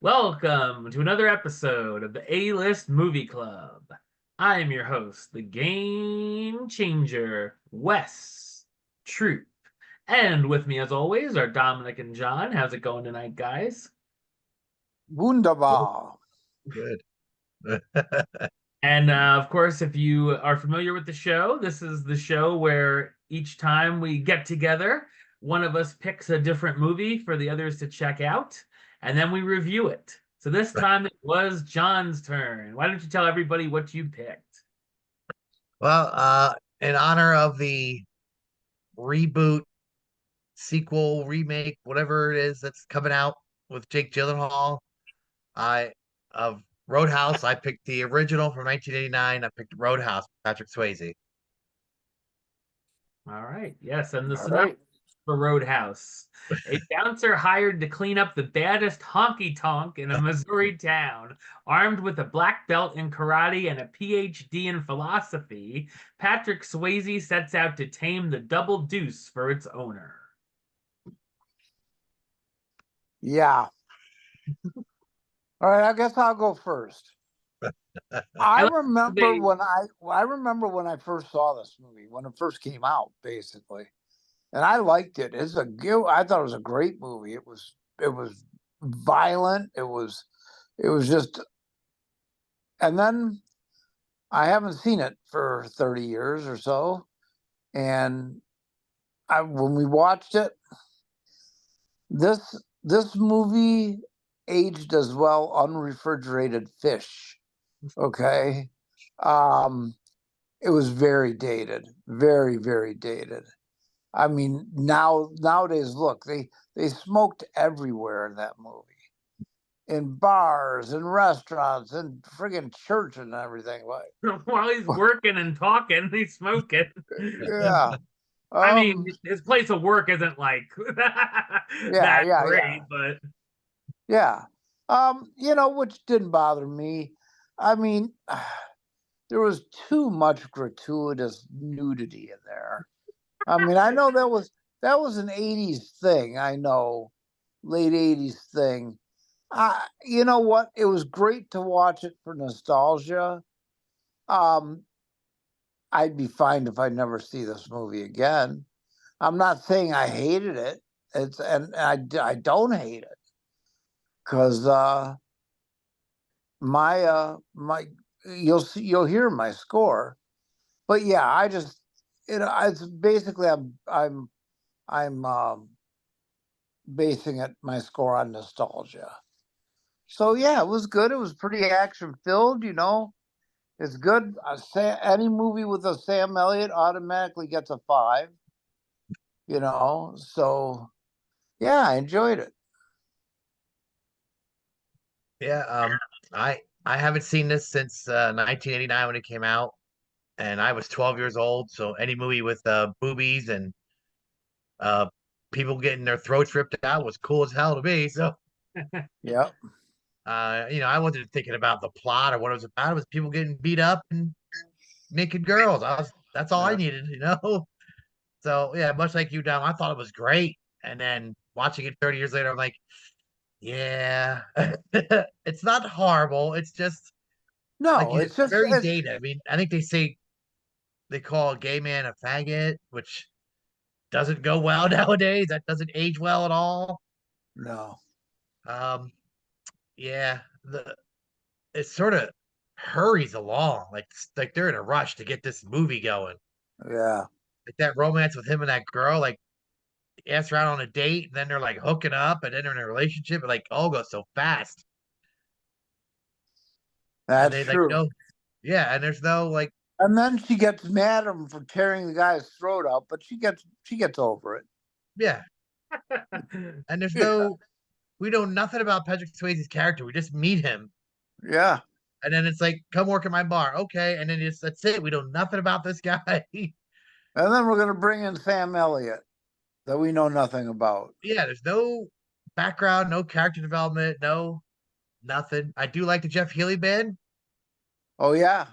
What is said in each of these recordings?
Welcome to another episode of the A-List Movie Club. I am your host, the Game Changer, Wes Troop. And with me, as always, are Dominic and John. How's it going tonight, guys? Wunderbar. Good. And of course, if you are familiar with the show, this is the show where each time we get together, one of us picks a different movie for the others to check out, and then we review it. So this time it was John's turn. Why don't you tell everybody what you picked? Well, in honor of the reboot, sequel, remake, whatever it is that's coming out with Jake Gyllenhaal, I of Roadhouse, I picked the original from 1989. I picked Roadhouse, Patrick Swayze. All right. Yes, and the All synopsis right. for Roadhouse. A bouncer hired to clean up the baddest honky tonk in a Missouri town. Armed with a black belt in karate and a PhD in philosophy, Patrick Swayze sets out to tame the double deuce for its owner. Yeah. All right. I guess I'll go first. I I like remember the when I remember when I first saw this movie, when it first came out, basically, and I liked it. I thought it was a great movie. It was violent. It was just, and then I haven't seen it for 30 years or so, and when we watched it, this movie aged as well unrefrigerated fish. Okay. Um, it was very dated, very, very dated. I mean, nowadays, look, they smoked everywhere in that movie. In bars and restaurants and friggin' church and everything. Like, while he's working and talking, he's smoking. yeah. I mean, Um, his place of work isn't like yeah, that yeah, yeah. great, but Yeah. Which didn't bother me. I mean, there was too much gratuitous nudity in there. I mean, I know that was an '80s thing. I know, late '80s thing. You know what? It was great to watch it for nostalgia. Um, I'd be fine if I never see this movie again. I'm not saying I hated it. I don't hate it because my you'll hear my score. But yeah, I just it's basically I'm basing it my score on nostalgia. So yeah, it was good. It was pretty action filled. It's good. Any movie with a Sam Elliott automatically gets a 5. So yeah, I enjoyed it. Yeah, I haven't seen this since 1989 when it came out, and I was 12 years old. So any movie with boobies and uh people getting their throats ripped out was cool as hell to me. So Yeah, I wasn't thinking about the plot or what it was about. It was people getting beat up and naked girls. That's all I yeah. needed. So yeah, much like you, Dom, I thought it was great. And then watching it 30 years later, I'm like, yeah, it's not horrible. It's just like No, you said, it's just very it's dated. I mean, I think they call a gay man a faggot, which doesn't go well nowadays. That doesn't age well at all. no. Um, yeah, it sort of hurries along, like they're in a rush to get this movie going. Yeah. Like that romance with him and that girl, like ask her out on a date, and then they're like hooking up, and then they're in a relationship, and like all goes so fast, and That's they like true. no, yeah, and there's no like, And then she gets mad at him for tearing the guy's throat out, but she gets over it. yeah, and there's Yeah. no, we know nothing about Patrick Swayze's character. We just meet him, Yeah. and then it's like, come work at my bar, okay, and then that's it. We know nothing about this guy. And then we're gonna bring in Sam Elliott that we know nothing about. Yeah, there's no background, no character development, no nothing. I do like the Jeff Healey band. Oh yeah.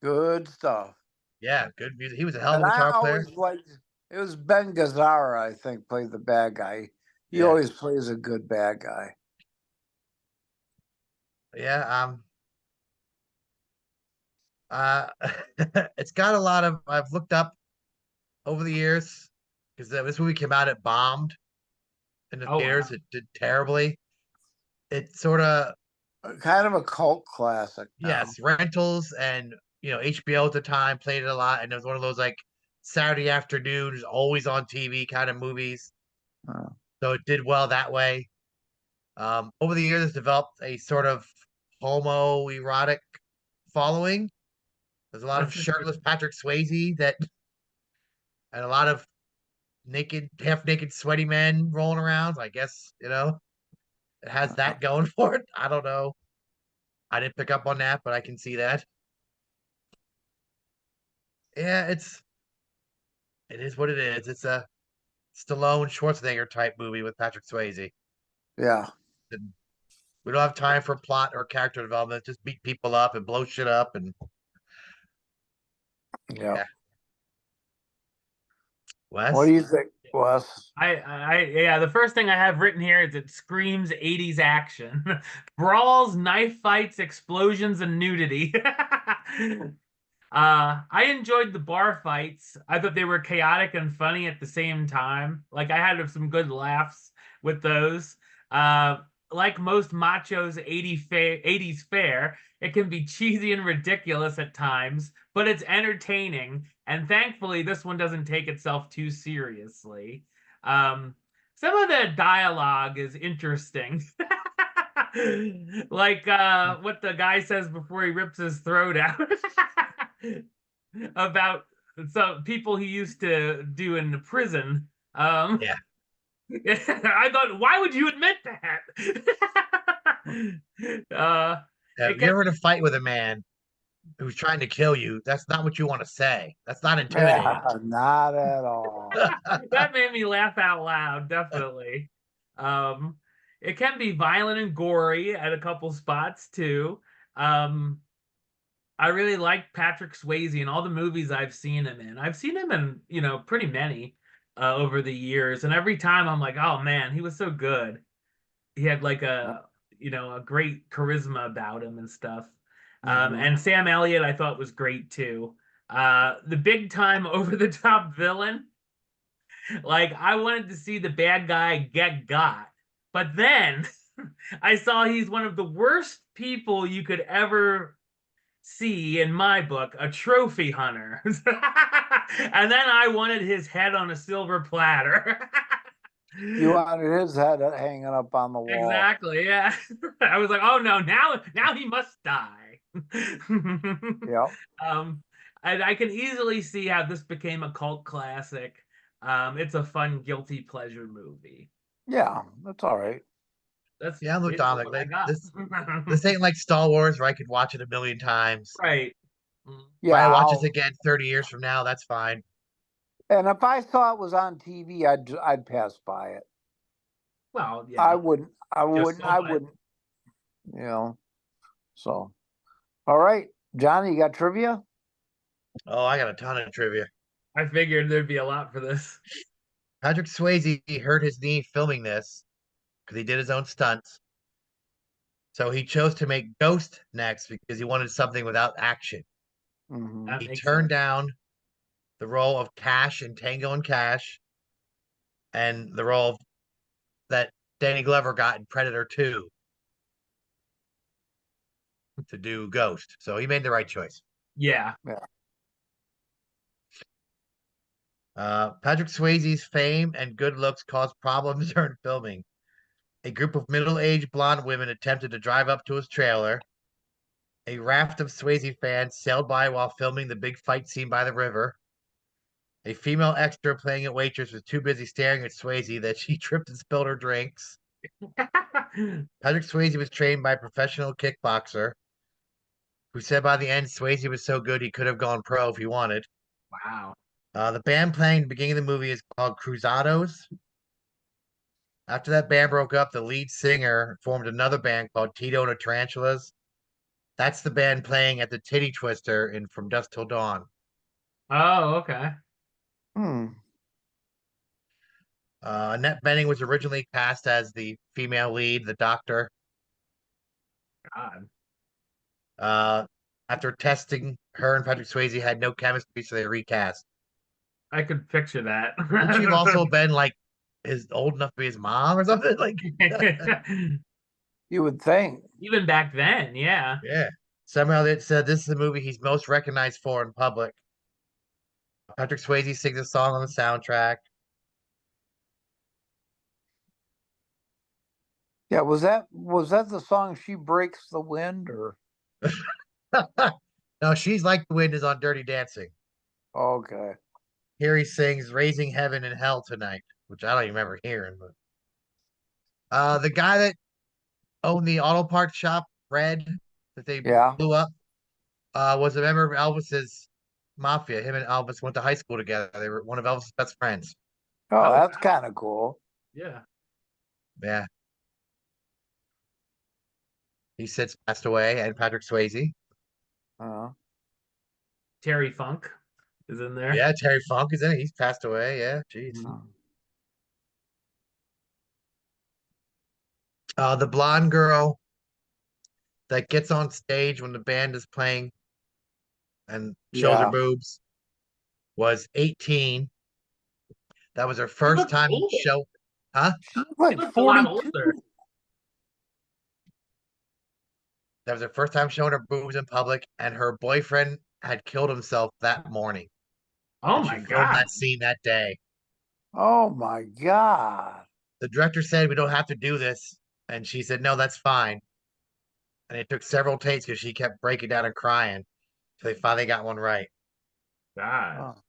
Good stuff. Yeah, good music. He was a hell And of a I guitar player. always liked it was Ben Gazzara, I think, played the bad guy. He Yeah. always plays a good bad guy. Yeah. Uh, it's got a lot of. I've looked up over the years because this movie came out, it bombed in the Oh wow. theaters. It did terribly. It sort of, Kind of a cult classic now. yes, rentals and HBO at the time played it a lot, and it was one of those like Saturday afternoons, always on TV kind of movies. Oh. So it did well that way. Over the years, it's developed a sort of homoerotic following. There's a lot of That's shirtless interesting. Patrick Swayze that, and a lot of naked, half naked, sweaty men rolling around. I guess it has Uh, that going for it. I don't know. I didn't pick up on that, but I can see that. Yeah, it is what it is. It's a Stallone Schwarzenegger type movie with Patrick Swayze. yeah. And we don't have time for plot or character development. Just beat people up and blow shit up, and Yeah. yeah. What do Wes, you think, Wes? Yeah, the first thing I have written here is it screams 80s action. Brawls, knife fights, explosions, and nudity. I enjoyed the bar fights. I thought they were chaotic and funny at the same time. Like I had some good laughs with those. Uh, like most machos 80s fare, it can be cheesy and ridiculous at times, but it's entertaining. And thankfully, this one doesn't take itself too seriously. Um, some of the dialogue is interesting. Like what the guy says before he rips his throat out about some people he used to do in the prison. yeah. I thought, why would you admit that? It If can you're in a fight with a man who's trying to kill you, that's not what you want to say. That's not intimidating. Yeah, not at all. that made me laugh out loud, definitely. Um, it can be violent and gory at a couple spots too. Um, I really like Patrick Swayze in all the movies I've seen him in. I've seen him in, pretty many over the years, and every time I'm like, oh man, he was so good. He had like a great charisma about him and stuff. Mhm. And Sam Elliott, I thought was great too. The big time over the top villain, like I wanted to see the bad guy get got, but then I saw he's one of the worst people you could ever see in my book, a trophy hunter. And then I wanted his head on a silver platter. You wanted his head hanging up on the wall. Exactly, yeah. I was like, oh no, now he must die. Yep. um and I can easily see how this became a cult classic. It's a fun guilty pleasure movie. Yeah, that's all right. That's Yeah, I'm with basically Dominic. what I Like got. this ain't like Star Wars where I could watch it a million times. Right. If Yeah, I watch this again 30 years from now, that's fine. and if I saw it was on TV, I'd pass by it. Well, I yeah, wouldn't. I just wouldn't. I saw it. wouldn't. You know. So, all right, Johnny, you got trivia? Oh, I got a ton of trivia. I figured there'd be a lot for this. Patrick Swayze hurt his knee filming this because he did his own stunts. So he chose to make Ghost next because he wanted something without action. Mm-hmm. That He makes turned sense. down the role of Cash in Tango and Cash and the role that Danny Glover got in Predator 2 to do Ghost. So he made the right choice. Yeah. Yeah. Patrick Swayze's fame and good looks caused problems during filming. A group of middle-aged blonde women attempted to drive up to his trailer. A raft of Swayze fans sailed by while filming the big fight scene by the river. A female extra playing a waitress was too busy staring at Swayze that she tripped and spilled her drinks. Patrick Swayze was trained by a professional kickboxer who said by the end Swayze was so good he could have gone pro if he wanted. Wow. The band playing at the beginning of the movie is called Cruzados. After that band broke up, the lead singer formed another band called Tito and the Tarantulas. That's the band playing at the Titty Twister in From Dusk Till Dawn. Oh, okay. Hmm. Annette Bening was originally cast as the female lead, the doctor. God. Uh, After testing, her and Patrick Swayze had no chemistry, so they recast. I could picture that. Would she have also been like his old enough to be his mom or something? Like, You would think. Even back then, yeah. yeah. Somehow they said this is the movie he's most recognized for in public. Patrick Swayze sings a song on the soundtrack. Yeah, was that the song "She Breaks the Wind" or? No, She's Like the Wind is on Dirty Dancing. Okay. Here he sings Raising Heaven and Hell Tonight, which I don't even remember hearing. But the guy that owned the auto parts shop, Red, that they Yeah. blew up, was a member of Elvis's mafia. Him and Elvis went to high school together. They were one of Elvis's best friends. Oh, Oh, that's wow. kind of cool. Yeah. Yeah. He since passed away, and Patrick Swayze. Uh, Terry Funk is in there. Yeah, Terry Funk is in it. He's passed away. Yeah, jeez. Mhm. The blonde girl that gets on stage when the band is playing and shows her yeah. boobs was 18. That was her She first looks time older. show. Huh? She's She like looks a lot 42. older. That was her first time showing her boobs in public, and her boyfriend had killed himself that morning. Oh And she my filmed God. that scene that day. Oh my God. The director said, "We don't have to do this." And she said, "No, that's fine." And it took several takes because she kept breaking down and crying. So they finally got one right. God. Oh,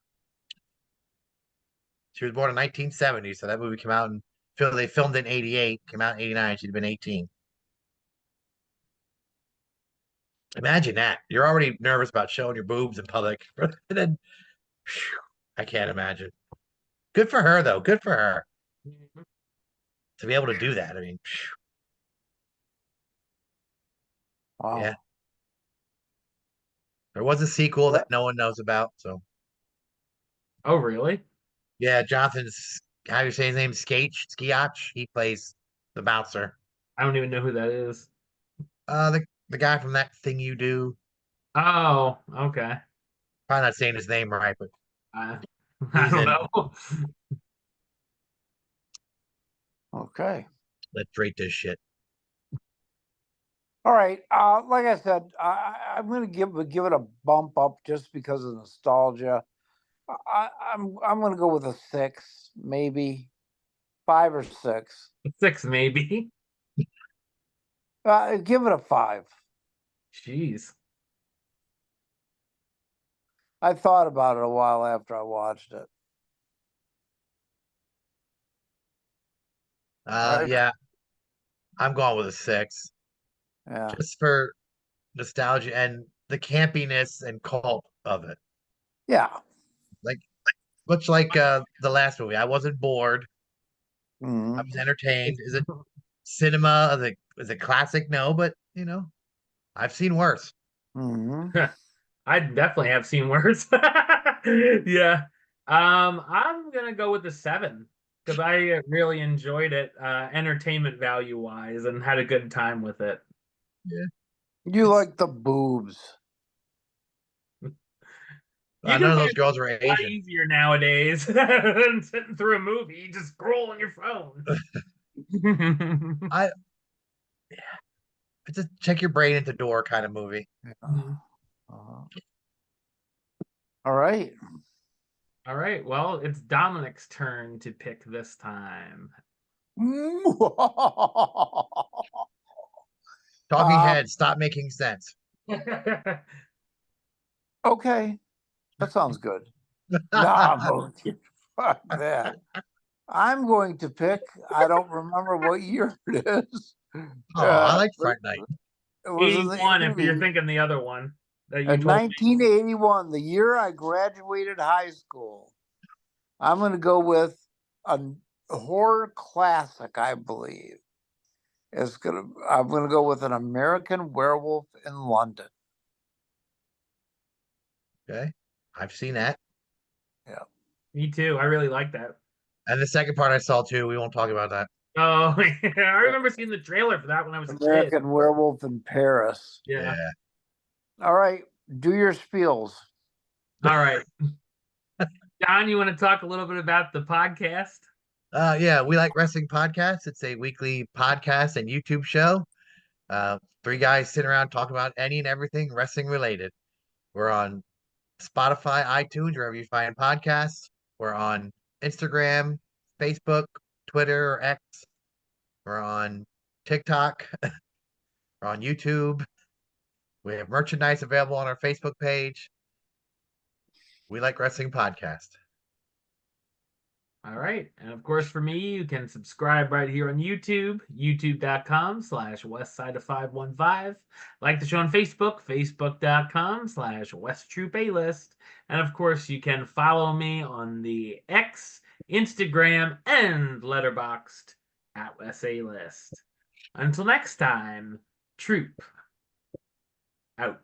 She was born in 1970, so that movie came out in they filmed in 88, came out in 89. She'd been 18. Imagine that. You're already nervous about showing your boobs in public. And then phew, I can't imagine. Good for her though. Good for her to be able to do that. I mean, phew, yeah. wow. There was a sequel Well, that no one knows about. So Oh, really? yeah, Jonathan's how do you say his name? Skiach. He plays the bouncer. I don't even know who that is. The guy from That Thing You Do. Oh, okay. Probably not saying his name right, but I, I he's don't in know. okay. Let's Rate This Shit. All right. Like I said, I'm going to give it a bump up just because of nostalgia. I'm going to go with a 6, maybe 5 or 6. 6 maybe. Give it a 5. Jeez. I thought about it a while after I watched it. Right? Yeah, I'm going with a 6. Yeah. Just for nostalgia and the campiness and cult of it. Yeah. Like much like the last movie. I wasn't bored. I Mhm. was entertained. Is it cinema? Is it classic? No, but I've seen worse. Mhm. I definitely have seen worse. Yeah. I'm gonna go with the 7 because I really enjoyed it, entertainment value wise, and had a good time with it. Yeah. You like the boobs. You None can of find those girls were it a lot Asian. easier nowadays than sitting through a movie. You just scroll on your phone. I It's a check your brain at the door kind of movie. Yeah. Uh-huh. All right. All right. Well, it's Dominic's turn to pick this time. Talking uh, heads, stop making sense. okay. That sounds good. No, I'm okay. Fuck that. I'm going to pick, I don't remember what year it is. Oh, I Uh, like Fright Night. it was in the 81, if you're 80s. thinking the other one that you In told me. 1981, the year I graduated high school. I'm going to go with a horror classic, I believe. I'm going to go with An American Werewolf in London. Okay. I've seen that. Yeah. Me too. I really like that. And the second part I saw too. We won't talk about that. Oh, I remember seeing the trailer for that when I was a kid. American Werewolf in Paris. Yeah. Yeah. All right, do your spiels. All right. John, you want to talk a little bit about the podcast? Yeah, we like wrestling podcasts. It's a weekly podcast and YouTube show. Three guys sitting around talking about any and everything wrestling related. We're on Spotify, iTunes, wherever you find podcasts. We're on Instagram, Facebook, Twitter, or X. We're on TikTok. We're on YouTube. We have merchandise available on our Facebook page. We like wrestling podcast. All right. And of course, for me, you can subscribe right here on YouTube, youtube.com/Westside of 515. Like the show on Facebook, facebook.com/WestTroopAlist. And of course, you can follow me on the X, Instagram, and Letterboxd at WesAlist. Until next time, Troop out.